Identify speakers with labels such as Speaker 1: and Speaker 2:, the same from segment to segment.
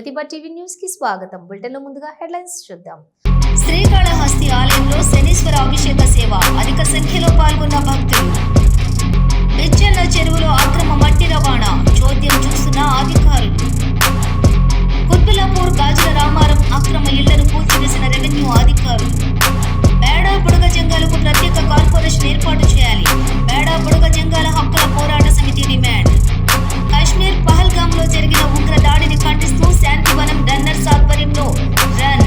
Speaker 1: ప్రతిభ TV news కి స్వాగతం. బులెటిన్లో ముందుగా హెడ్లైన్స్ చూద్దాం.
Speaker 2: శ్రీకాళహస్తి ఆలయంలో శనీశ్వర అభిషేక సేవ, అధిక సంఖ్యలో పాల్గొన్న భక్తులు. బెచ్చన్న చెరువులో అక్రమ మట్టి రవాణా, చోద్యం చూస్తున్న అధికారులు. కుత్బుల్లాపూర్ గాజుల రామారం అక్రమ ఇళ్లను కూల్చివేసిన రెవెన్యూ అధికారులు. బేడా బుడగ జంగాలకు ప్రత్యేక కార్పొరేషన్ ఏర్పాటు చేయాలి, బేడా బుడగ జంగాల హక్కుల పోరాట సమితి డిమాండ్. కాశ్మీర్ పహల్గాంలో జరిగిన ఉగ్ర దాడిని ఖండిస్తూ శాంతివనం రన్నర్స్ ఆధ్వర్యంలో రన్,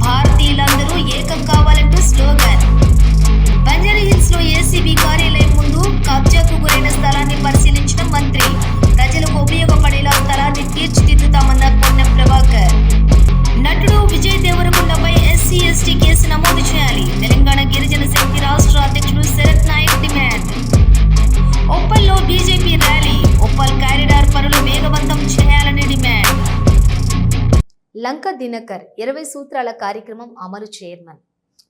Speaker 2: భారతీయులందరూ ఏకం కావాలంటూ స్లోగన్. బంజారాహిల్స్ లో ఏసీబీ కార్యాలయం ముందు కబ్జాకు గురైన స్థలాన్ని పరిశీలించిన మంత్రి. ప్రజలకు ఉపయోగపడేలా స్థలాన్ని తీర్చిదిద్దుతామన్న పొన్నం ప్రభాకర్. నటుడు విజయ్ దేవరకొండపై ఎస్సీ ఎస్టీ కేసు నమోదు చేయాలి, తెలంగాణ గిరిజన శక్తి రాష్ట్ర అధ్యక్షుడు శరత్ నాయక్ డిమాండ్. ఉప్పల్లో బీజేపీ ర్యాలీ, ఉప్పల్ కారిడార్ పనులు వేగవంతం చేయాలని డిమాండ్.
Speaker 1: లంక దినకర్ 20 సూత్రాల కార్యక్రమం అమలు చైర్మన్.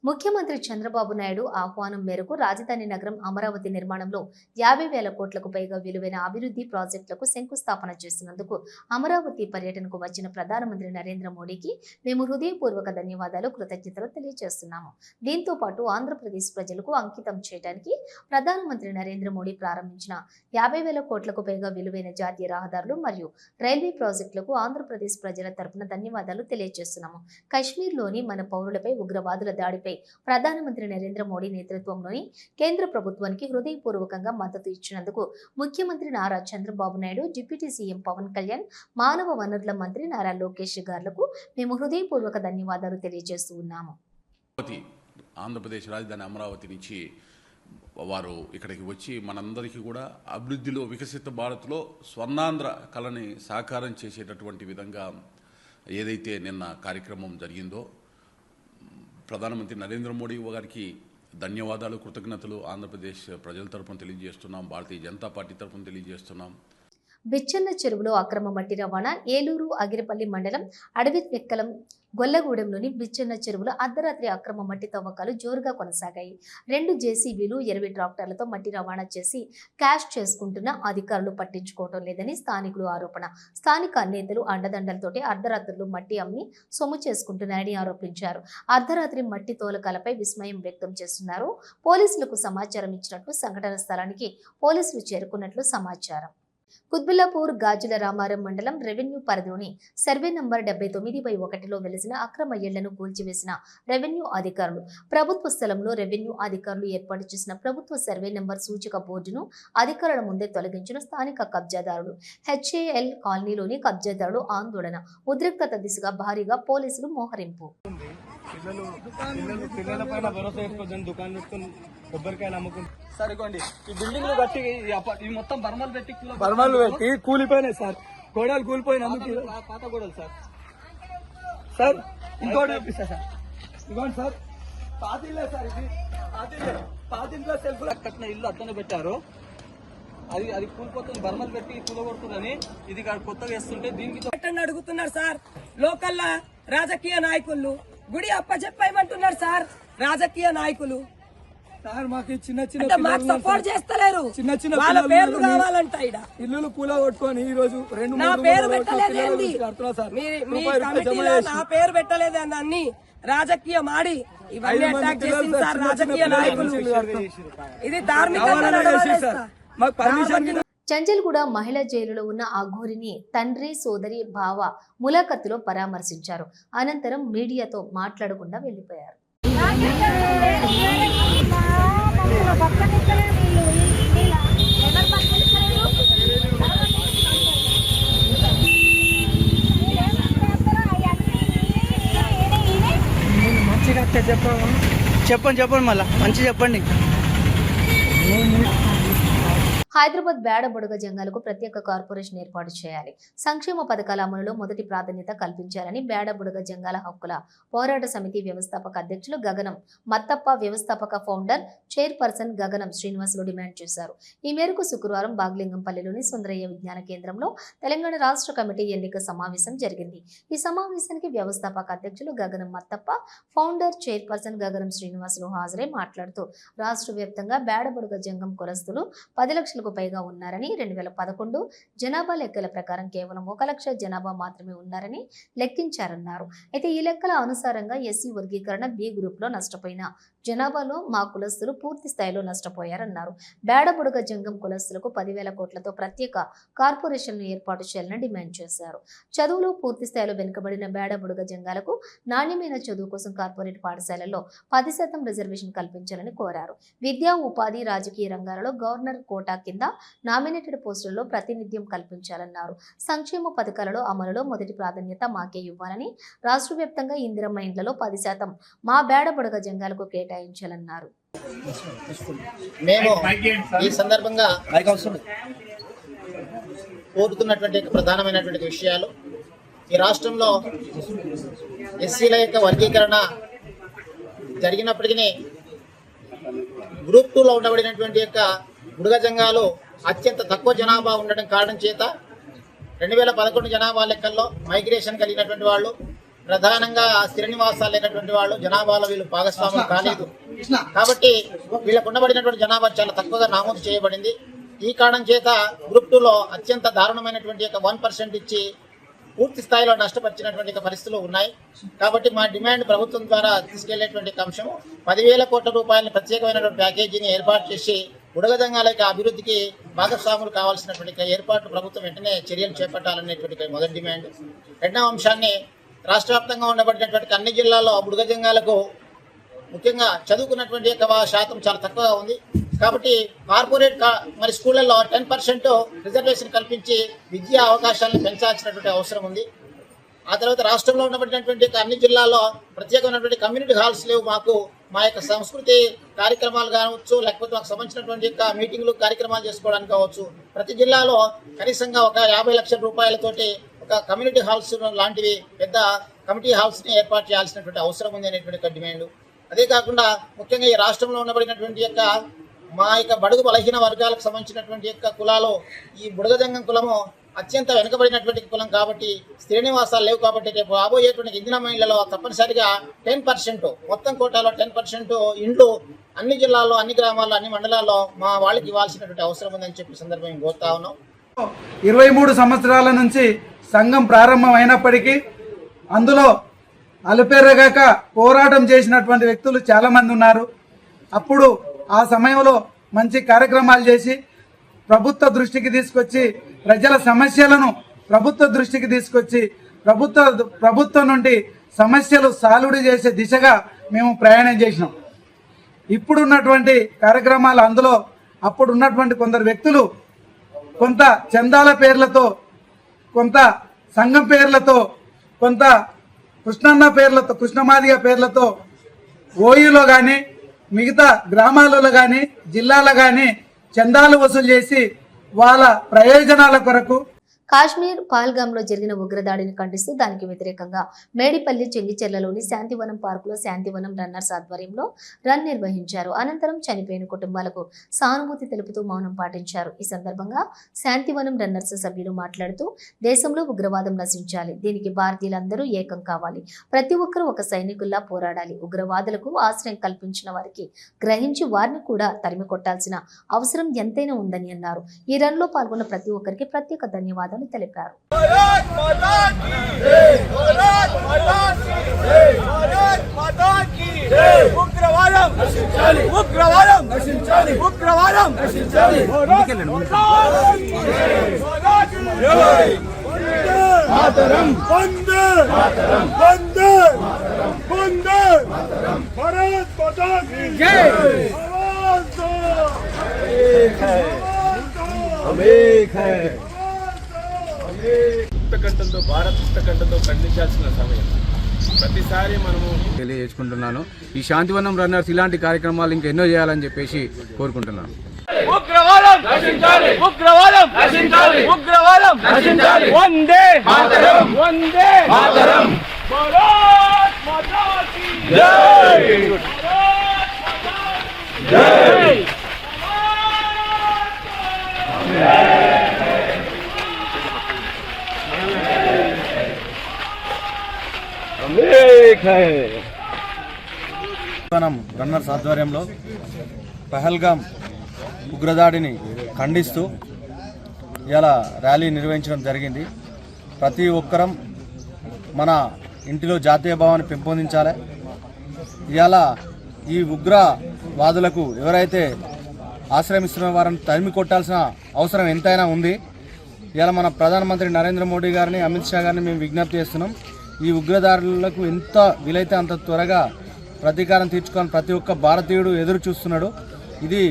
Speaker 1: ముఖ్యమంత్రి చంద్రబాబు నాయుడు ఆహ్వానం మేరకు రాజధాని నగరం అమరావతి నిర్మాణంలో 50,000 కోట్లకు పైగా విలువైన అభివృద్ధి ప్రాజెక్టులకు శంకుస్థాపన చేస్తున్నందుకు అమరావతి పర్యటనకు వచ్చిన ప్రధానమంత్రి నరేంద్ర మోడీకి మేము హృదయపూర్వక ధన్యవాదాలు, కృతజ్ఞతలు తెలియజేస్తున్నాము. దీంతో పాటు ఆంధ్రప్రదేశ్ ప్రజలకు అంకితం చేయడానికి ప్రధానమంత్రి నరేంద్ర మోడీ ప్రారంభించిన 50,000 కోట్లకు పైగా విలువైన జాతీయ రహదారులు మరియు రైల్వే ప్రాజెక్టులకు ఆంధ్రప్రదేశ్ ప్రజల తరపున ధన్యవాదాలు తెలియజేస్తున్నాము. కశ్మీర్లోని మన పౌరులపై ఉగ్రవాదుల దాడిపై ప్రధానమంత్రి నరేంద్ర మోడీ నేతృత్వంలోని కేంద్ర ప్రభుత్వానికి హృదయపూర్వకంగా మద్దతు ఇచ్చినందుకు ముఖ్యమంత్రి నారా చంద్రబాబు నాయుడు, డిప్యూటీ సీఎం పవన్ కళ్యాణ్, మానవ వనరుల మంత్రి నారా లోకేష్ గారులకు మేము హృదయపూర్వక ధన్యవాదాలు తెలియజేస్తూ ఉన్నాము.
Speaker 3: ఆంధ్రప్రదేశ్ రాజధాని అమరావతి నుంచి వారు ఇక్కడికి వచ్చి మనందరికీ కూడా అభివృద్ధిలో వికసిత భారత్లో స్వర్ణాంధ్ర కళని సాకారం చేసేటటువంటి విధంగా ఏదైతే నిన్న కార్యక్రమం జరిగిందో ప్రధానమంత్రి నరేంద్ర మోడీ గారికి ధన్యవాదాలు, కృతజ్ఞతలు ఆంధ్రప్రదేశ్ ప్రజల తరపున తెలియజేస్తున్నాం, భారతీయ జనతా పార్టీ తరపున తెలియజేస్తున్నాం.
Speaker 1: బెచ్చన్న చెరువులో అక్రమ మట్టి రవాణా. ఏలూరు అగిరిపల్లి మండలం అడవివెక్కలం గొల్లగూడెంలోని బిచ్చన్న చెరువులో అర్ధరాత్రి అక్రమ మట్టి తవ్వకాలు జోరుగా కొనసాగాయి. 2 జేసీబీలు 20 ట్రాక్టర్లతో మట్టి రవాణా చేసి క్యాష్ చేసుకుంటున్న అధికారులు పట్టించుకోవడం లేదని స్థానికులు ఆరోపణ. స్థానిక నేతలు అండదండలతోటి అర్ధరాత్రులు మట్టి అమ్మి సొమ్ము చేసుకుంటున్నారని ఆరోపించారు. అర్ధరాత్రి మట్టి తోలకాలపై విస్మయం వ్యక్తం చేస్తున్నారు. పోలీసులకు సమాచారం ఇచ్చినట్లు సంఘటన స్థలానికి పోలీసులు చేరుకున్నట్లు సమాచారం. కుత్బుల్లాపూర్ గాజుల రామారం మండలం రెవెన్యూ పరిధిలోని సర్వే నంబర్ 79/1లో వెలిసిన అక్రమ ఇళ్లను కూల్చివేసిన రెవెన్యూ అధికారులు. ప్రభుత్వ స్థలంలో రెవెన్యూ అధికారులు ఏర్పాటు చేసిన ప్రభుత్వ సర్వే నంబర్ సూచిక బోర్డును అధికారుల ముందే తొలగించిన స్థానిక కబ్జాదారులు. హెచ్ఏఎల్ కాలనీలోని కబ్జాదారులు ఆందోళన. ఉద్రిక్తత దిశగా భారీగా పోలీసులు మోహరింపు.
Speaker 4: పిల్లల పైన భరోసా వేసుకోవద్దని దుకాణం పెట్టుకుని కొబ్బరికాయలు అమ్ముకుంటారు. సరిగోండి ఈ బిల్డింగ్ కట్టి ఈ మొత్తం బర్మలు పెట్టి కూలిపోయినాయి సార్. గోడలు కూలిపోయినందుకు పాత గోడలు సార్. సార్ ఇంకోటి చూపిస్తా సార్. ఇదిగోండి సార్, పాతిలే సార్, ఇది పాతింట్లో సెల్ఫ్ కట్టిన ఇల్లు అట్లనే పెట్టారు. అది కూలిపోతుంది, బర్మలు పెట్టి కూలగొడుతుందని ఇది కొత్తగా వేస్తుంటే దీనికి అడుగుతున్నారు సార్. లోకల్ రాజకీయ నాయకులు గుడి అప్పచెప్పమంటున్నారు సార్. రాజకీయ నాయకులు సార్ మాకు చిన్న సపోర్ట్ చేస్తలేరు. చిన్న వాళ్ళ పేర్లు కావాలంట. ఇల్లు కూల కొట్టుకొని ఈ రోజు 2 నా పేరు పెట్టలేదు, నా పేరు పెట్టలేదు అన్ని రాజకీయం ఆడి ఇవన్నీ అటాక్ చేసింది సార్ రాజకీయ నాయకులు. ఇది ధార్మిక.
Speaker 1: చంచల్గూడ మహిళా జైలులో ఉన్న ఆ ఘోరిని తండ్రి, సోదరి, బావ ములాఖత్తులో పరామర్శించారు. అనంతరం మీడియాతో మాట్లాడకుండా వెళ్లిపోయారు.
Speaker 4: చెప్పండి మళ్ళా మంచి చెప్పండి.
Speaker 1: హైదరాబాద్ బేడ బుడగ జంగాలకు ప్రత్యేక కార్పొరేషన్ ఏర్పాటు చేయాలి, సంక్షేమ పథకాల అమలులో మొదటి ప్రాధాన్యత కల్పించాలని బేడ బుడగ జంగాల హక్కుల పోరాట సమితి వ్యవస్థాపక అధ్యక్షులు గగనం మత్తప్ప, వ్యవస్థాపక ఫౌండర్ చైర్పర్సన్ గగనం శ్రీనివాసులు డిమాండ్ చేశారు. ఈ మేరకు శుక్రవారం బాగ్లింగంపల్లిలోని సుందరయ్య విజ్ఞాన కేంద్రంలో తెలంగాణ రాష్ట్ర కమిటీ ఎన్నిక సమావేశం జరిగింది. ఈ సమావేశానికి వ్యవస్థాపక అధ్యక్షులు గగనం మత్తప్ప, ఫౌండర్ చైర్పర్సన్ గగనం శ్రీనివాసులు హాజరై మాట్లాడుతూ రాష్ట్ర వ్యాప్తంగా బేడ బుడగ జంగం కులస్తులు 10 లక్షలకు లక్షలకు పైగా ఉన్నారని, 2011 జనాభా లెక్కల ప్రకారం కేవలం 1 లక్ష జనాభా మాత్రమే ఉన్నారని లెక్కించారన్నారు. అయితే ఈ లెక్కల అనుసారంగా ఎస్సీ వర్గీకరణ బి గ్రూప్లో నష్టపోయిన జనాభాలో మా కులస్తులు పూర్తి స్థాయిలో నష్టపోయారన్నారు. బేడబుడగ జంగం కులస్తులకు 10,000 కోట్లతో ప్రత్యేక కార్పొరేషన్ను ఏర్పాటు చేయాలని డిమాండ్ చేశారు. చదువులో పూర్తి స్థాయిలో వెనుకబడిన బేడబుడగ జంగాలకు నాణ్యమైన చదువు కోసం కార్పొరేట్ పాఠశాలల్లో 10% రిజర్వేషన్ కల్పించాలని కోరారు. విద్యా, ఉపాధి, రాజకీయ రంగాలలో గవర్నర్ కోటా కింద నామినేటెడ్ పోస్టులలో ప్రాతినిధ్యం కల్పించాలన్నారు. సంక్షేమ పథకాలలో అమలులో మొదటి ప్రాధాన్యత మాకే ఇవ్వాలని, రాష్ట్ర వ్యాప్తంగా ఇందిరమ్మ ఇండ్లలో 10% మా బేడబుడగ జంగాలకు కేటాయించాలన్నారు.
Speaker 5: మేము ఈ సందర్భంగా కోరుతున్నటువంటి ప్రధానమైనటువంటి విషయాలు, ఈ రాష్ట్రంలో ఎస్సీల యొక్క వర్గీకరణ జరిగినప్పటికీ గ్రూప్ 2లో ఉండబడినటువంటి యొక్క బుడగ జంగాలు అత్యంత తక్కువ జనాభా ఉండడం కారణం చేత 2011 జనాభా లెక్కల్లో మైగ్రేషన్ కలిగినటువంటి వాళ్ళు, ప్రధానంగా స్థిర నివాసాలు లేనటువంటి వాళ్ళు జనాభాలో వీళ్ళు భాగస్వాములు కాలేదు. కాబట్టి వీళ్ళకు ఉండబడినటువంటి జనాభా చాలా తక్కువగా నమోదు చేయబడింది. ఈ కారణం చేత గ్రూప్ 2లో అత్యంత దారుణమైనటువంటి యొక్క 1% ఇచ్చి పూర్తి స్థాయిలో నష్టపరిచినటువంటి పరిస్థితులు ఉన్నాయి. కాబట్టి మా డిమాండ్ ప్రభుత్వం ద్వారా తీసుకెళ్లేటువంటి అంశం 10,000 కోట్ల రూపాయల ప్రత్యేకమైనటువంటి ప్యాకేజీని ఏర్పాటు చేసి బుడగజంగాల యొక్క అభివృద్ధికి భాగస్వాములు కావాల్సినటువంటి ఏర్పాటు ప్రభుత్వం వెంటనే చర్యలు చేపట్టాలనేటువంటి మొదటి డిమాండ్. రెండవ అంశాన్ని, రాష్ట్ర వ్యాప్తంగా ఉండబడినటువంటి అన్ని జిల్లాల్లో బుడగజంగాలకు ముఖ్యంగా చదువుకున్నటువంటి యొక్క శాతం చాలా తక్కువగా ఉంది. కాబట్టి కార్పొరేట్ మరి స్కూళ్ళల్లో 10% రిజర్వేషన్ కల్పించి విద్యా అవకాశాలను పెంచాల్సినటువంటి అవసరం ఉంది. ఆ తర్వాత రాష్ట్రంలో ఉండబడినటువంటి అన్ని జిల్లాల్లో ప్రత్యేకమైనటువంటి కమ్యూనిటీ హాల్స్ లేవు. మా యొక్క సంస్కృతి కార్యక్రమాలు కావచ్చు, లేకపోతే మాకు సంబంధించినటువంటి యొక్క మీటింగ్లు కార్యక్రమాలు చేసుకోవడానికి కావచ్చు, ప్రతి జిల్లాలో కనీసంగా ఒక 50 లక్షల రూపాయలతోటి ఒక కమ్యూనిటీ హాల్స్ లాంటివి పెద్ద కమిటీ హాల్స్ని ఏర్పాటు చేయాల్సినటువంటి అవసరం ఉంది అనేటువంటి డిమాండ్. అదే కాకుండా ముఖ్యంగా ఈ రాష్ట్రంలో ఉండబడినటువంటి యొక్క మా యొక్క బడుగు బలహీన వర్గాలకు సంబంధించినటువంటి యొక్క కులాలు, ఈ బుడగజంగం కులము అత్యంత వెనుకబడినటువంటి కులం కాబట్టి స్థిర నివాసాలు లేవు. కాబట్టి రేపు రాబోయేటువంటి ఇందిరమ్మ ఇళ్లలో తప్పనిసరిగా 10%, మొత్తం కోటాలో 10% ఇండ్లు అన్ని జిల్లాల్లో, అన్ని గ్రామాల్లో, అన్ని మండలాల్లో మా వాళ్ళకి ఇవ్వాల్సినటువంటి అవసరం ఉందని చెప్పి సందర్భంగా కోరుతా ఉన్నాం.
Speaker 6: 23 సంవత్సరాల నుంచి సంఘం ప్రారంభం అయినప్పటికీ అందులో అలుపెరగాక పోరాటం చేసినటువంటి వ్యక్తులు చాలామంది ఉన్నారు. అప్పుడు ఆ సమయంలో మంచి కార్యక్రమాలు చేసి ప్రభుత్వ దృష్టికి తీసుకొచ్చి ప్రజల సమస్యలను ప్రభుత్వ దృష్టికి తీసుకొచ్చి ప్రభుత్వం నుండి సమస్యలు సాల్వ్ చేసే దిశగా మేము ప్రయాణం చేసినాం. ఇప్పుడున్నటువంటి కార్యక్రమాలు అందులో అప్పుడు ఉన్నటువంటి కొందరు వ్యక్తులు కొంత చందాల పేర్లతో, కొంత సంఘం పేర్లతో, కొంత కృష్ణన్న పేర్లతో, కృష్ణమాదిగ పేర్లతో ఓయూలో కానీ మిగతా గ్రామాలలో కానీ జిల్లాలో కానీ చందాలు వసూలు చేసి వాళ్ళ ప్రయోజనాల కొరకు
Speaker 1: కాశ్మీర్ పహల్గామ్లో జరిగిన ఉగ్రదాడిని ఖండిస్తూ దానికి వ్యతిరేకంగా మేడిపల్లి చెంగిచెర్లలోని శాంతివనం పార్కులో శాంతివనం రన్నర్స్ ఆధ్వర్యంలో రన్ నిర్వహించారు. అనంతరం చనిపోయిన కుటుంబాలకు సానుభూతి తెలుపుతూ మౌనం పాటించారు. ఈ సందర్భంగా శాంతివనం రన్నర్స్ సభ్యులు మాట్లాడుతూ, దేశంలో ఉగ్రవాదం నశించాలి, దీనికి భారతీయులందరూ ఏకం కావాలి, ప్రతి ఒక్కరూ ఒక సైనికుల్లా పోరాడాలి, ఉగ్రవాదులకు ఆశ్రయం కల్పించిన వారికి గ్రహించి వారిని కూడా తరిమి కొట్టాల్సిన అవసరం ఎంతైనా ఉందని అన్నారు. ఈ రన్ లో పాల్గొన్న ప్రతి ఒక్కరికి ప్రత్యేక ధన్యవాదాలు తెలిపారు.
Speaker 7: ముక్తకంఠంతో, భారత్ ముక్తకంఠంతో ఖండించాల్సిన సమయం ప్రతిసారి మనము తెలియజేసుకుంటున్నాను. ఈ శాంతివనం రన్నర్స్ ఇలాంటి కార్యక్రమాలు ఇంకా ఎన్నో చేయాలని చెప్పేసి కోరుకుంటున్నాను.
Speaker 8: ఉగ్రవాదం నశించాలి, ఉగ్రవాదం నశించాలి, ఉగ్రవాదం నశించాలి. వందే మాతరం, వందే మాతరం. భారత్ మాతా కీ జై, భారత్ మాతా కీ జై.
Speaker 9: రన్నర్స్ ఆధ్వర్యంలో పహల్గామ్ ఉగ్రదాడిని ఖండిస్తూ ఇలా ర్యాలీ నిర్వహించడం జరిగింది. ప్రతి ఒక్కరం మన ఇంటిలో జాతీయ భావాన్ని పెంపొందించాలి. ఇవాళ ఈ ఉగ్రవాదులకు ఎవరైతే ఆశ్రమిస్తున్న వారిని తరిమి కొట్టాల్సిన అవసరం ఎంతైనా ఉంది. ఇవాళ మన ప్రధానమంత్రి నరేంద్ర మోడీ గారిని, అమిత్ షా గారిని మేము విజ్ఞప్తి చేస్తున్నాం. ఈ ఉగ్రదారులకు ఎంత వీలైతే అంత త్వరగా ప్రతీకారం తీర్చుకొని ప్రతి ఒక్క భారతీయుడు ఎదురు చూస్తున్నాడు. ఇది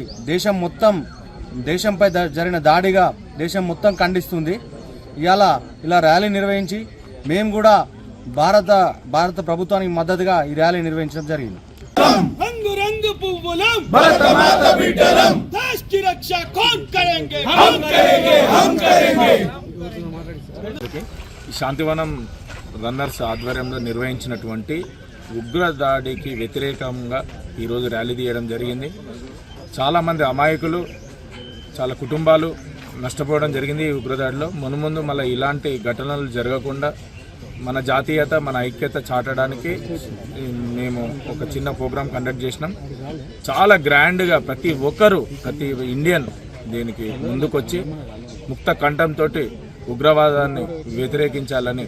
Speaker 9: దేశంపై జరిగిన దాడిగా దేశం మొత్తం ఖండిస్తుంది. ఇలా ర్యాలీ నిర్వహించి మేము కూడా భారత ప్రభుత్వానికి మద్దతుగా ఈ ర్యాలీ నిర్వహించడం జరిగింది.
Speaker 8: రంగు రంగు పువ్వులం భారతమాత బిడ్డలం దేశ్ కి రక్ష కౌన్ కరేంగే హమ్ కరేంగే.
Speaker 7: శాంతివనం రన్నర్స్ ఆధ్వర్యంలో నిర్వహించినటువంటి ఉగ్ర దాడికి వ్యతిరేకంగా ఈరోజు ర్యాలీ తీయడం జరిగింది. చాలామంది అమాయకులు, చాలా కుటుంబాలు నష్టపోవడం జరిగింది ఈ ఉగ్రదాడిలో. మున్ముందు మళ్ళీ ఇలాంటి ఘటనలు జరగకుండా మన జాతీయత, మన ఐక్యత చాటడానికి మేము ఒక చిన్న ప్రోగ్రాం కండక్ట్ చేసినాం. చాలా గ్రాండ్గా ప్రతి ఇండియన్ దీనికి ముందుకొచ్చి ముక్త కంఠంతో ఉగ్రవాదాన్ని వ్యతిరేకించాలని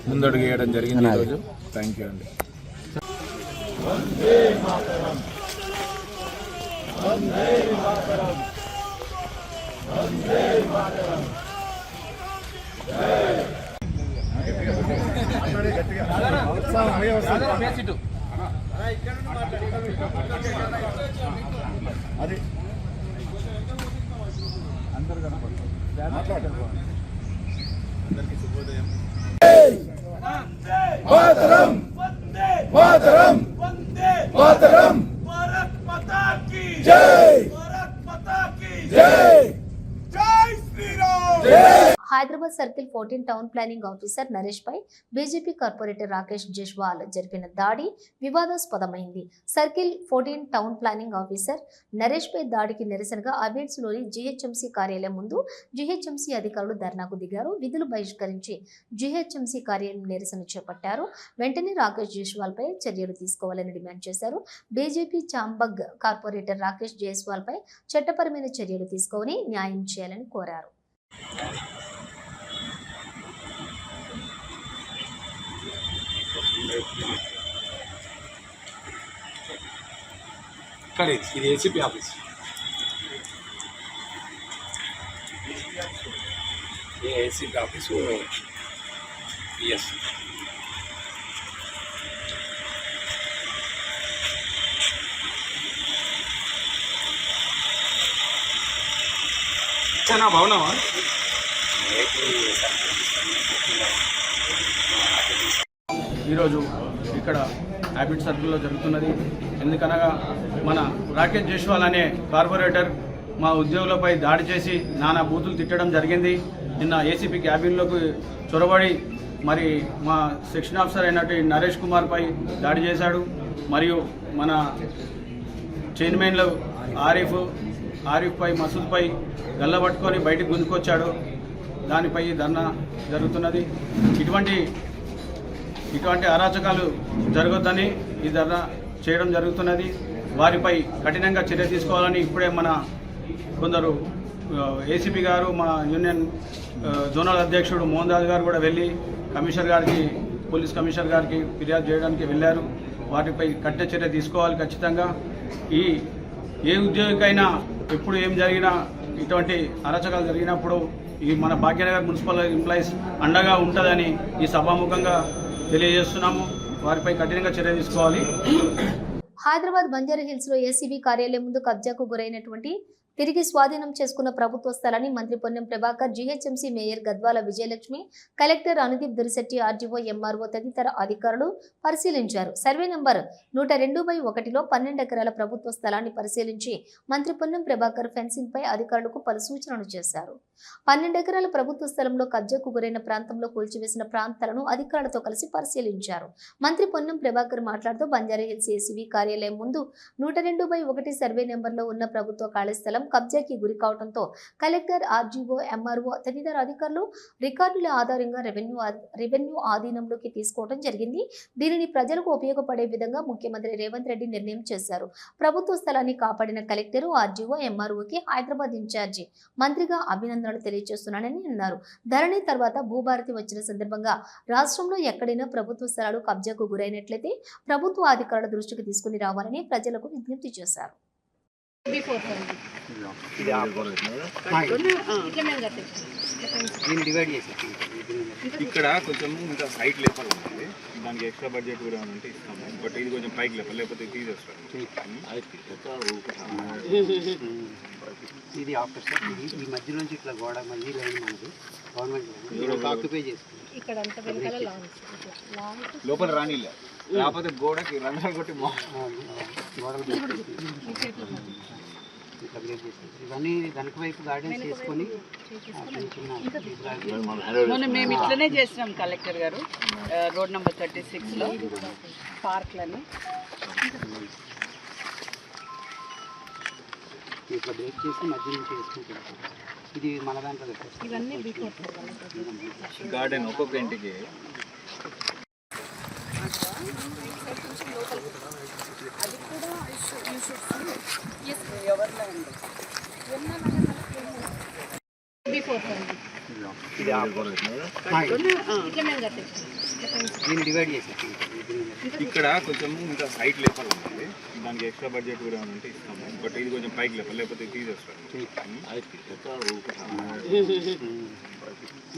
Speaker 7: ముందడుగు వేయడం జరిగింది ఈరోజు. థ్యాంక్ యూ అండి.
Speaker 8: మాతరం మాతరం మాతరం భారత్ మాతా కీ జై భారత్ మాతా కీ జై జై శ్రీరామ్ జై.
Speaker 1: Hyderabad circle 14 town planning officer Naresh పై బీజేపీ కార్పొరేటర్ రాకేష్ జైస్వాల్ జరిపిన దాడి వివాదాస్పదమైంది. Circle 14 town planning officer Naresh పై దాడికి నిరసనగా అబిడ్స్ లోని జీహెచ్ఎంసీ కార్యాలయం ముందు జీహెచ్ఎంసీ అధికారులు ధర్నాకు దిగారు. విధులు బహిష్కరించి జీహెచ్ఎంసీ కార్యాలయం నిరసన చేపట్టారు. వెంటనే రాకేష్ జైస్వాల్ పై చర్యలు తీసుకోవాలని డిమాండ్ చేశారు. బీజేపీ చాంబగ్ కార్పొరేటర్ రాకేష్ జైస్వాల్ పై చట్టపరమైన చర్యలు తీసుకొని న్యాయం చేయాలని కోరారు.
Speaker 10: ఇక్కడ ఇది ఏసీపీ ఆఫీస్. ఏసీపీ ఆఫీసు ఎస్. నా భవనమా?
Speaker 11: ఈరోజు ఇక్కడ హ్యాబిట్ సర్కిల్లో జరుగుతున్నది. ఎందుకనగా మన రాకేష్ జైస్వాల్ అనే కార్పొరేటర్ మా ఉద్యోగులపై దాడి చేసి నానా బూతులు తిట్టడం జరిగింది. నిన్న ఏసీపీ క్యాబిన్లోకి చొరబడి మరి మా సెక్షన్ ఆఫీసర్ అయినటువంటి నరేష్ కుమార్పై దాడి చేశాడు. మరియు మన చైర్మన్లు ఆరిఫ్పై మసూద్పై గల్లబట్టుకొని బయటకు గుంజుకొచ్చాడు. దానిపై ధర్నా జరుగుతున్నది. ఇటువంటి అరాచకాలు జరగొద్దని ఈ ధర్నా చేయడం జరుగుతున్నది. వారిపై కఠినంగా చర్య తీసుకోవాలని ఇప్పుడే మన కొందరు ఏసీపీ గారు, మా యూనియన్ జోనల్ అధ్యక్షుడు మోహన్ దాస్ గారు కూడా వెళ్ళి కమిషనర్ గారికి, పోలీస్ కమిషనర్ గారికి ఫిర్యాదు చేయడానికి వెళ్ళారు. వాటిపై కఠిన చర్య తీసుకోవాలి ఖచ్చితంగా. ఏ ఉద్యోగికైనా ఎప్పుడు ఏం జరిగినా, ఇటువంటి అరాచకాలు జరిగినప్పుడు ఈ మన భాగ్యనగర్ మున్సిపల్ ఎంప్లాయీస్ అండగా ఉంటుందని ఈ సభాముఖంగా తెలియజేస్తున్నాము. వారిపై కఠినంగా చర్య తీసుకోవాలి.
Speaker 1: హైదరాబాద్ బంజారా హిల్స్ లో ఏసీబీ కార్యాలయం ముందు కబ్జాకు గురైనటువంటి తిరిగి స్వాధీనం చేసుకున్న ప్రభుత్వ స్థలాన్ని మంత్రి Ponnam Prabhakar, GHMC mayor Gadwal Vijayalakshmi, collector Anudeep Durishetti, RDO, MRO తదితర అధికారులు పరిశీలించారు. సర్వే నంబర్ 102/1లో 12 ఎకరాల ప్రభుత్వ స్థలాన్ని పరిశీలించి మంత్రి పొన్నం ప్రభాకర్ ఫెన్సింగ్ పై అధికారులకు పలు సూచనలు చేశారు. 12 ఎకరాల ప్రభుత్వ స్థలంలో కబ్జాకు గురైన ప్రాంతంలో కూల్చివేసిన ప్రాంతాలను అధికారులతో కలిసి పరిశీలించారు. మంత్రి పొన్నం ప్రభాకర్ మాట్లాడుతూ బంజారా హిల్స్ ఏసీబీ కార్యాలయం ముందు 102/1 సర్వే నెంబర్లో ఉన్న ప్రభుత్వ ఖాళీ స్థలం కబ్జాకి గురి కావడంతో కలెక్టర్, ఆర్జీఓ, ఎంఆర్ఓ తదితర అధికారులు రికార్డుల ఆధారంగా రెవెన్యూ ఆధీనంలోకి తీసుకోవడం జరిగింది. దీనిని ప్రజలకు ఉపయోగపడే విధంగా ముఖ్యమంత్రి రేవంత్ రెడ్డి నిర్ణయం చేశారు. ప్రభుత్వ స్థలాన్ని కాపాడిన కలెక్టర్, ఆర్జీఓ, ఎంఆర్ఓకి హైదరాబాద్ ఇన్ఛార్జి మంత్రిగా అభినందనలు తెలియజేస్తున్నానని అన్నారు. ధరణి తర్వాత భూభారతి వచ్చిన సందర్భంగా రాష్ట్రంలో ఎక్కడైనా ప్రభుత్వ స్థలాలు కబ్జాకు గురైనట్లయితే ప్రభుత్వ అధికారుల దృష్టికి తీసుకుని రావాలని ప్రజలకు విజ్ఞప్తి చేశారు.
Speaker 7: ఇక్కడ కొంచెం ఇంకా హైట్ లేపల్ ఉంటుంది, దానికి ఎక్స్ట్రా బడ్జెట్ కూడా ఉంటే ఇస్తాము. బట్ ఇది కొంచెం పైకి లేపాలి, లేకపోతే తీసేస్తాం.
Speaker 12: ఇది ఆఫ్టర్ సార్ ఈ మధ్య నుంచి ఇట్లా గోడ మళ్ళీ లైన్ మనది గవర్నమెంట్ ఆక్యుపై చేస్తుంది.
Speaker 7: లోపల రానిలే, లేకపోతే గోడకి రంధ్రాలు కొట్టి
Speaker 12: గోడలు ఇట్లా బ్రేక్ చేస్తుంది. ఇవన్నీ వెనక వైపు గార్డెన్స్ చేసుకొని
Speaker 13: మొన్న మేము ఇట్లనే చేసినాం కలెక్టర్ గారు, రోడ్ నెంబర్ 36లో పార్క్లని
Speaker 12: ఇట్లా బ్రేక్ చేసి మధ్య నుంచి వేసుకుంటాం. ఇది మన దాంట్లో
Speaker 7: గార్డెన్ ఒక్కొక్క ఇంటికి
Speaker 12: డివైడ్ చేసి
Speaker 7: ఇక్కడ కొంచెం ఇంకా హైట్ లేపాలి ఉంటుంది, దానికి ఎక్స్ట్రా బడ్జెట్ కూడా ఉంటే ఇస్తాము. బట్ ఇది కొంచెం పైకి లేపాలి, లేకపోతే తీసేస్తాం.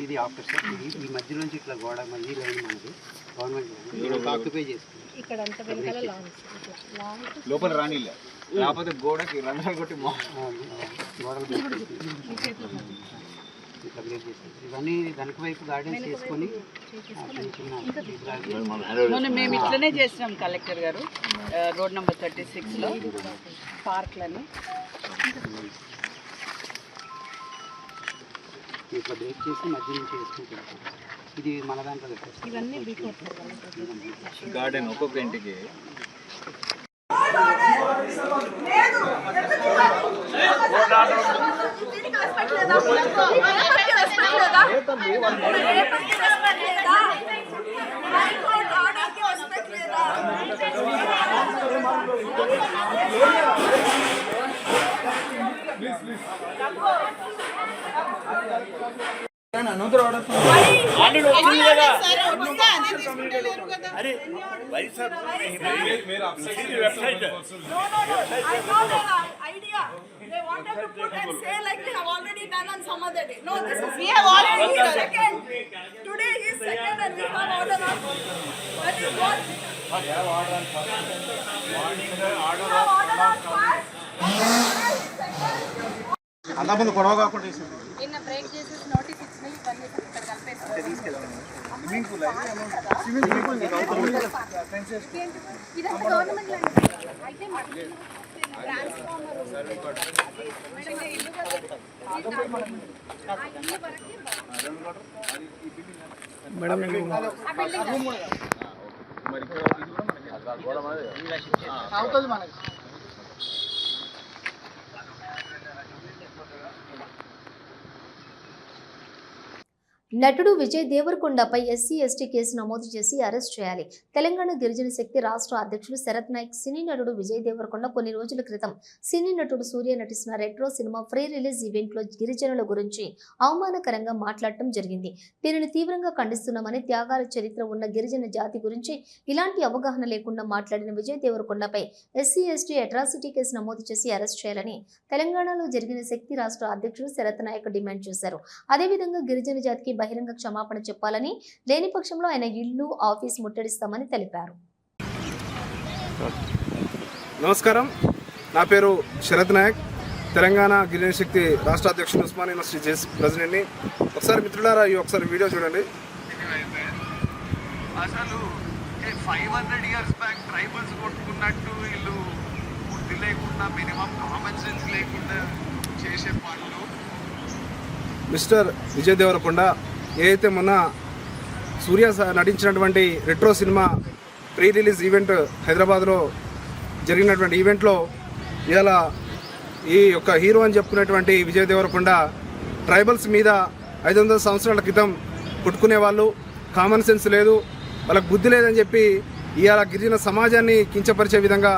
Speaker 12: ఇది ఆఫ్టర్ సార్ ఈ మధ్య నుంచి ఇట్లా గోడ మళ్ళీ లైన్ మనది గవర్నమెంట్ ఆక్యుపై చేస్తుంది.
Speaker 7: లోపల రానిలే, లేకపోతే గోడకి రంధ్రాలు కొట్టి
Speaker 12: గోడలు ఇట్లా బ్రేక్ చేస్తుంది. ఇవన్నీ వెనక వైపు గార్డెన్స్ చేసుకొని
Speaker 13: మొన్న మేము ఇట్లనే చేసినాం కలెక్టర్ గారు, రోడ్ నెంబర్ 36లో పార్క్లని
Speaker 12: ఇట్లా బ్రేక్ చేసి మధ్య నుంచి వేసుకుంటాం. ఇది మన దాంట్లో
Speaker 7: గార్డెన్ ఒక్కొక్క ఇంటికి
Speaker 8: They wanted to put and say like we have already done on some other day. No, this is we have already second. Today is second and we have order on. That is what. We have order on first.
Speaker 7: అంతా ముందు గొడవ కాకుండా
Speaker 8: నిన్న break చేసేసి notice ఇచ్చినాయి ఇవన్నీ ఇక్కడ కలిపేస్తారు.
Speaker 7: Swimming pool
Speaker 8: ఇదంతా గవర్నమెంట్ ల్యాండ్ అయితే ట్రాన్స్ఫార్మర్
Speaker 6: అవుతుంది మనకి.
Speaker 1: నటుడు విజయ్ దేవరకొండపై ఎస్సీ ఎస్టీ కేసు నమోదు చేసి అరెస్ట్ చేయాలి. తెలంగాణ గిరిజన శక్తి రాష్ట్ర అధ్యక్షుడు శరత్ నాయక్ సినీ నటుడు విజయ్ దేవరకొండ కొన్ని రోజుల క్రితం సినీ నటుడు సూర్య నటిస్తున్న retro cinema pre release event లో గిరిజనుల గురించి అవమానకరంగా మాట్లాడటం జరిగింది. దీనిని తీవ్రంగా ఖండిస్తున్నామని, త్యాగాల చరిత్ర ఉన్న గిరిజన జాతి గురించి ఇలాంటి అవగాహన లేకుండా మాట్లాడిన విజయ్ దేవరకొండపై ఎస్సీ ఎస్టీ అట్రాసిటీ కేసు నమోదు చేసి అరెస్ట్ చేయాలని తెలంగాణలో జరిగిన శక్తి రాష్ట్ర అధ్యక్షుడు శరత్ నాయక్ డిమాండ్ చేశారు. అదేవిధంగా గిరిజన జాతికి బహిరంగ క్షమాపణ చెప్పాలని, లేని పక్షంలో ఆయన ఇల్లు, ఆఫీస్ ముట్టడిస్తామని తెలిపారు.
Speaker 14: నమస్కారం, నా పేరు శరత్ నాయక్, తెలంగాణ గిరిజన శక్తి రాష్ట్ర అధ్యక్షుడు, ఉస్మానియా యూనివర్సిటీ జేసీ ప్రెసిడెంట్ని. ఒకసారి మిత్రులారా ఈ ఒకసారి వీడియో చూడండి.
Speaker 15: అసలు 500 years బ్యాక్ ట్రైబల్స్ కొట్టుకున్నట్టు వీళ్ళు బుద్ధి లేకుండా, మినిమం కామన్ సెన్స్ లేకుండా చేసే పనులు.
Speaker 14: మిస్టర్ విజయ్ దేవరకొండ ఏదైతే మొన్న సూర్య నటించినటువంటి retro cinema pre release event హైదరాబాద్లో జరిగినటువంటి ఈవెంట్లో ఇవాళ ఈ యొక్క హీరో అని చెప్పుకునేటువంటి విజయ్ దేవరకొండ ట్రైబల్స్ మీద 500 సంవత్సరాల క్రితం పుట్టుకునే వాళ్ళు, కామన్ సెన్స్ లేదు, వాళ్ళకి బుద్ధి లేదని చెప్పి ఇవాళ గిరిజన సమాజాన్ని కించపరిచే విధంగా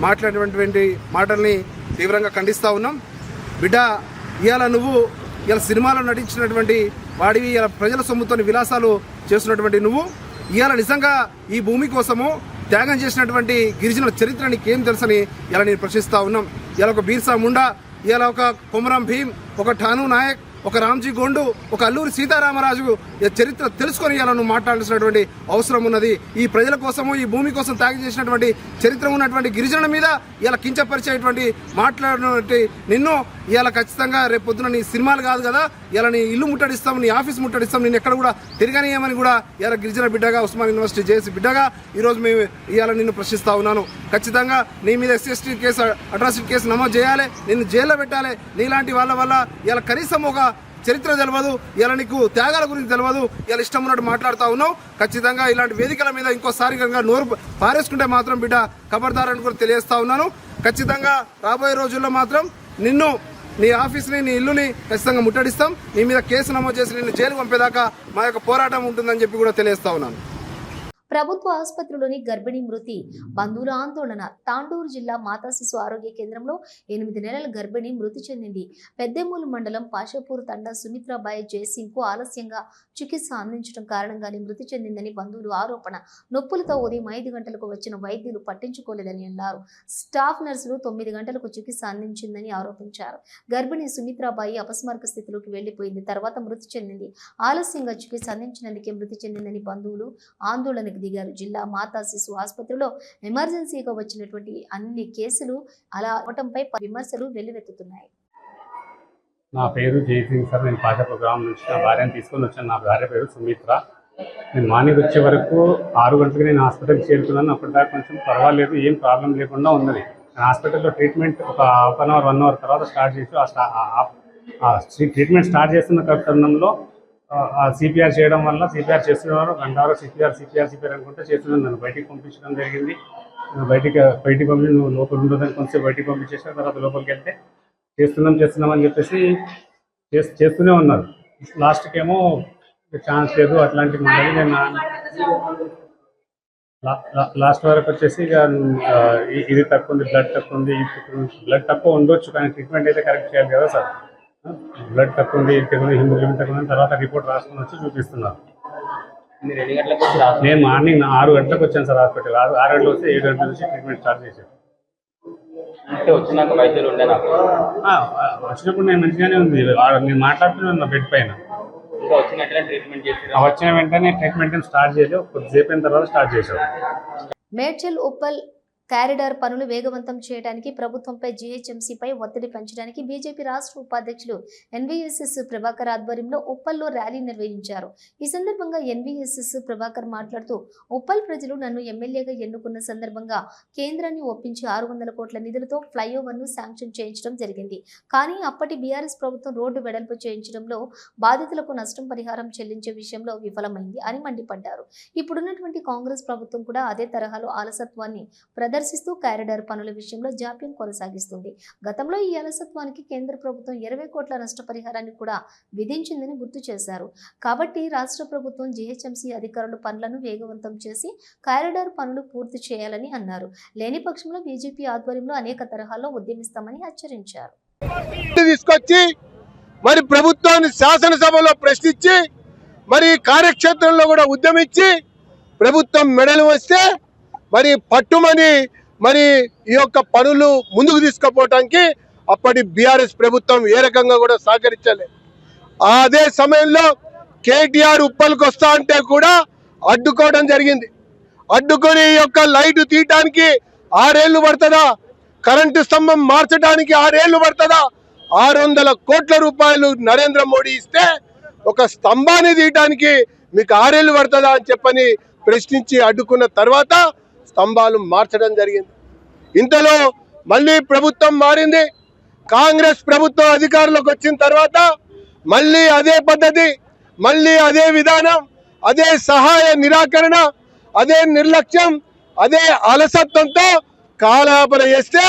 Speaker 14: మాట్లాడినటువంటి మాటల్ని తీవ్రంగా ఖండిస్తూ ఉన్నాం. బిడ్డ, ఇవాళ నువ్వు ఇవాళ సినిమాలో నటించినటువంటి వాడివి, ఇవాళ ప్రజల సొమ్ముతోని విలాసాలు చేస్తున్నటువంటి నువ్వు ఇవాళ నిజంగా ఈ భూమి కోసము త్యాగం చేసినటువంటి గిరిజనుల చరిత్ర నీకేం తెలుసని ఇలా నేను ప్రశ్నిస్తూ ఉన్నాం. ఇలా ఒక బీర్సా ముండా, ఇలా ఒక కొమరం భీమ్, ఒక ఠాను నాయక్, ఒక రామ్జీ గోండు, ఒక అల్లూరి సీతారామరాజు చరిత్ర తెలుసుకొని ఇలా నువ్వు మాట్లాడాల్సినటువంటి అవసరం ఉన్నది. ఈ ప్రజల కోసము, ఈ భూమి కోసం త్యాగం చేసినటువంటి చరిత్ర ఉన్నటువంటి గిరిజనుల మీద ఇలా కించపరిచేటువంటి మాట్లాడినటువంటి నిన్ను ఇలా ఖచ్చితంగా రేపు పొద్దున నీ సినిమాలు కాదు కదా, ఇలా నీ ఇల్లు ముట్టడిస్తాం, నీ ఆఫీస్ ముట్టడిస్తాం, నేను ఎక్కడ కూడా తిరగనీయమని కూడా ఇలా గిరిజన బిడ్డగా, ఉస్మాన్ యూనివర్సిటీ జేసీ బిడ్డగా ఈరోజు మేము ఇవాళ నిన్ను ప్రశ్నిస్తూ ఉన్నాను. ఖచ్చితంగా నీ మీద SC/ST కేసు, అట్రాసిటీ కేసు నమోదు చేయాలి, నిన్ను జైల్లో పెట్టాలి. నీలాంటి వాళ్ళ వల్ల ఇలా కనీసం ఒక చరిత్ర తెలియదు, ఇలా నీకు త్యాగాల గురించి తెలియదు, ఇలా ఇష్టం ఉన్నట్టు మాట్లాడుతూ ఉన్నావు. ఖచ్చితంగా ఇలాంటి వేదికల మీద ఇంకోసారి కనుక నోరు పారేసుకుంటే మాత్రం బిడ్డ ఖబర్దారని కూడా తెలియజేస్తా ఉన్నాను. ఖచ్చితంగా రాబోయే రోజుల్లో మాత్రం నిన్ను, నీ ఆఫీస్ని, నీ ఇల్లుని ఖచ్చితంగా ముట్టడిస్తాం. నీ మీద కేసు నమోదు చేసి నిన్ను జైలు పంపేదాకా మా యొక్క పోరాటం ఉంటుందని చెప్పి కూడా తెలియజేస్తా ఉన్నాను.
Speaker 1: ప్రభుత్వ ఆసుపత్రిలోని గర్భిణీ మృతి, బంధువుల ఆందోళన. తాండూరు జిల్లా మాతా శిశు ఆరోగ్య కేంద్రంలో 8 నెలల గర్భిణి మృతి చెందింది. పెద్దెమూలు మండలం పాషాపూర్ తండా సుమిత్రాబాయి జయసింగ్ కు ఆలస్యంగా చికిత్స అందించడం కారణంగానే మృతి చెందిందని బంధువులు ఆరోపణ. నొప్పులతో ఉదయం 5 గంటలకు వచ్చిన వైద్యులు పట్టించుకోలేదని అన్నారు. స్టాఫ్ నర్సులు 9 గంటలకు చికిత్స అందించిందని ఆరోపించారు. గర్భిణి సుమిత్రాబాయి అపస్మారక స్థితిలోకి వెళ్లిపోయింది. తర్వాత మృతి చెందింది. ఆలస్యంగా చికిత్స అందించినందుకే మృతి చెందిందని బంధువులు ఆందోళనకు దిగారు. జిల్లా మాతా శిశు ఆసుపత్రిలో ఎమర్జెన్సీగా వచ్చినటువంటి అన్ని కేసులు అలా అవటంపై విమర్శలు వెల్లువెత్తుతున్నాయి.
Speaker 16: నా పేరు జయసింగ్ సార్. నేను పాషాపూర్ గ్రామం నుంచి నా భార్యను తీసుకొని వచ్చాను. నా భార్య పేరు సుమిత్ర. నేను మార్నింగ్ వచ్చే వరకు 6 గంటలకు నేను హాస్పిటల్కి చేరుకున్నాను. అప్పటిదాకా కొంచెం పర్వాలేదు, ఏం ప్రాబ్లం లేకుండా ఉన్నది. నేను హాస్పిటల్లో ట్రీట్మెంట్ ఒక హాఫ్ అన్ అవర్ 1 అవర్ తర్వాత స్టార్ట్ చేసి ట్రీట్మెంట్ స్టార్ట్ చేస్తున్న తరుణంలో సిపిఆర్ చేయడం వల్ల, సిపిఆర్ చేస్తున్నారు, గంట వరకు సిపిఆర్ అనుకుంటే చేస్తున్నాను. నన్ను బయటికి పంపించడం జరిగింది. బయటికి పంపించి నువ్వు లోపల ఉండదని కొంచెం బయటికి పంపించేసిన తర్వాత లోపలికి వెళ్తే చేస్తున్నాం అని చెప్పేసి చేస్తూనే ఉన్నారు. లాస్ట్కి ఏమో ఛాన్స్ లేదు అట్లాంటి మాటలు. నేను లాస్ట్ వరకు వచ్చేసి ఇక ఇది తక్కువ ఉంది, బ్లడ్ తక్కువ ఉంది, బ్లడ్ తక్కువ ఉండొచ్చు కానీ ట్రీట్మెంట్ అయితే కరెక్ట్ చేయాలి కదా సార్. బ్లడ్ తక్కువ ఉంది, హిమోగ్లోబిన్ తక్కువ ఉంది, తర్వాత రిపోర్ట్ రాసుకొని వచ్చి చూపిస్తున్నారు. నేను మార్నింగ్ 6 గంటలకు వచ్చాను సార్ హాస్పిటల్. 6 గంటలకు వస్తే 7 గంటల నుంచి ట్రీట్మెంట్ స్టార్ట్ చేశాను.
Speaker 10: వచ్చినాక వైద్యులు ఉండే నాకు
Speaker 16: వచ్చినప్పుడు నేను మంచిగానే ఉంది. నేను మాట్లాడుతున్నాను నా బెడ్ పైన. వచ్చిన వెంటనే ట్రీట్మెంట్ స్టార్ట్ చేయలేదు. కొద్దిసేపు అయిన తర్వాత స్టార్ట్ చేశారు.
Speaker 1: మేడ్చల్ ఉప్పల్ కారిడార్ పనులు వేగవంతం చేయడానికి ప్రభుత్వంపై జీహెచ్ఎంసీపై ఒత్తిడి పెంచడానికి బీజేపీ రాష్ట్ర ఉపాధ్యక్షులు ఎన్వీఎస్ఎస్ ప్రభాకర్ ఆధ్వర్యంలో ఉప్పల్లో ర్యాలీ నిర్వహించారు. ఈ సందర్భంగా ఎన్వీఎస్ఎస్ ప్రభాకర్ మాట్లాడుతూ, ఉప్పల్ ప్రజలు నన్ను ఎమ్మెల్యేగా ఎన్నుకున్న సందర్భంగా కేంద్రాన్ని ఒప్పించి 600 కోట్ల నిధులతో ఫ్లైఓవర్ను శాంక్షన్ చేయించడం జరిగింది. కానీ అప్పటి బీఆర్ఎస్ ప్రభుత్వం రోడ్డు వెడల్పు చేయించడంలో బాధితులకు నష్టం పరిహారం చెల్లించే విషయంలో విఫలమైంది అని మండిపడ్డారు. ఇప్పుడున్నటువంటి కాంగ్రెస్ ప్రభుత్వం కూడా అదే తరహాలో అలసత్వాన్ని ప్రదర్శిస్తూ కారిడార్ పనుల విషయంలో జాప్యం కొనసాగిస్తుంది. గతంలో ఈ అలసత్వానికి కేంద్ర ప్రభుత్వం 20 కోట్ల నష్టపరిహారాన్ని కూడా విధించిందని గుర్తు చేశారు. కాబట్టి రాష్ట్ర ప్రభుత్వం జీహెచ్ఎంసీ అధికారులు పనులను వేగవంతం చేసి కారిడార్ పనులు పూర్తి చేయాలని అన్నారు. లేని పక్షంలో బీజేపీ ఆధ్వర్యంలో అనేక తరహాల్లో ఉద్యమిస్తామని హెచ్చరించారు.
Speaker 17: తీసుకొచ్చి మరి ప్రభుత్వాన్ని శాసనసభలో ప్రశ్నించి మరి కార్యక్షేత్రంలో కూడా ఉద్యమించి ప్రభుత్వం మెడలు వస్తే మరి పట్టుమని మరి ఈ యొక్క పనులు ముందుకు తీసుకుపోవటానికి అప్పటి బీఆర్ఎస్ ప్రభుత్వం ఏ రకంగా కూడా సహకరించలేదు. అదే సమయంలో కేటీఆర్ ఉప్పల్కి వస్తా అంటే కూడా అడ్డుకోవడం జరిగింది. అడ్డుకొని ఈ యొక్క లైట్ తీయటానికి 6 ఏళ్ళు పడుతుందా, కరెంటు స్తంభం మార్చడానికి 6 ఏళ్ళు పడుతుందా, 600 కోట్ల రూపాయలు నరేంద్ర మోడీ ఇస్తే ఒక స్తంభాన్ని తీయటానికి మీకు 6 ఏళ్ళు పడుతుందా అని చెప్పని ప్రశ్నించి అడ్డుకున్న తర్వాత స్తంభాలు మార్చడం జరిగింది. ఇంతలో మళ్ళీ ప్రభుత్వం మారింది. కాంగ్రెస్ ప్రభుత్వం అధికారంలోకి వచ్చిన తర్వాత మళ్ళీ అదే పద్ధతి, మళ్ళీ అదే విధానం, అదే సహాయ నిరాకరణ, అదే నిర్లక్ష్యం, అదే అలసత్వంతో కాలయాపన చేస్తే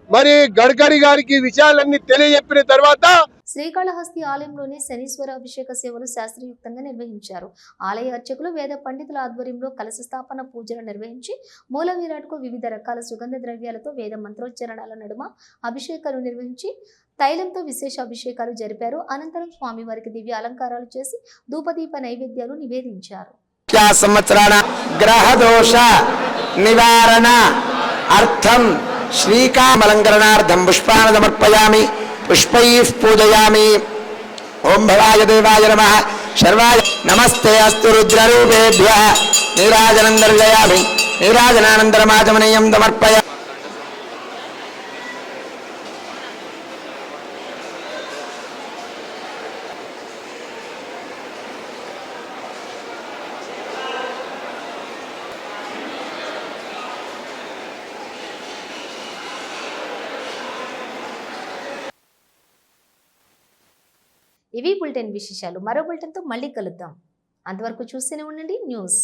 Speaker 17: మరి గడ్కరీ గారికి విషయాలన్నీ తెలియజెప్పిన తర్వాత
Speaker 1: శ్రీకాళహస్తి ఆలయంలోని శనీశ్వర అభిషేక సేవలు శాస్త్రయుక్తంగా నిర్వహించారు. ఆలయ అర్చకులు వేద పండితుల ఆధ్వర్యంలో కలశ స్థాపన పూజలు నిర్వహించి మూల విరాట్కు వివిధ రకాల సుగంధ ద్రవ్యాలతో వేద మంత్రోచ్చరణల నడుమ అభిషేకాలు నిర్వహించి తైలంతో విశేష అభిషేకాలు జరిపారు. అనంతరం స్వామివారికి దివ్య అలంకారాలు చేసి ధూపదీప నైవేద్యాలు నివేదించారు.
Speaker 18: సంవత్సరాల గ్రహ దోష నివారణ అర్థం శ్రీకామలంకరణార్థం పుష్పాన్ని సమర్పయామి. పుష్పైః పూజయామి. ఓం భవాయ దేవాయ నమః. శర్వాయ నమస్తే అస్తు రుద్రరూపేభ్యః. నీరాజనం దర్శయామి. నీరాజనానంతరమాచమనీయం సమర్పయామి.
Speaker 1: ఇవి బులెటిన్ విశేషాలు. మరో బులెటిన్తో మళ్ళీ కలుద్దాం. అంతవరకు చూస్తూనే ఉండండి న్యూస్.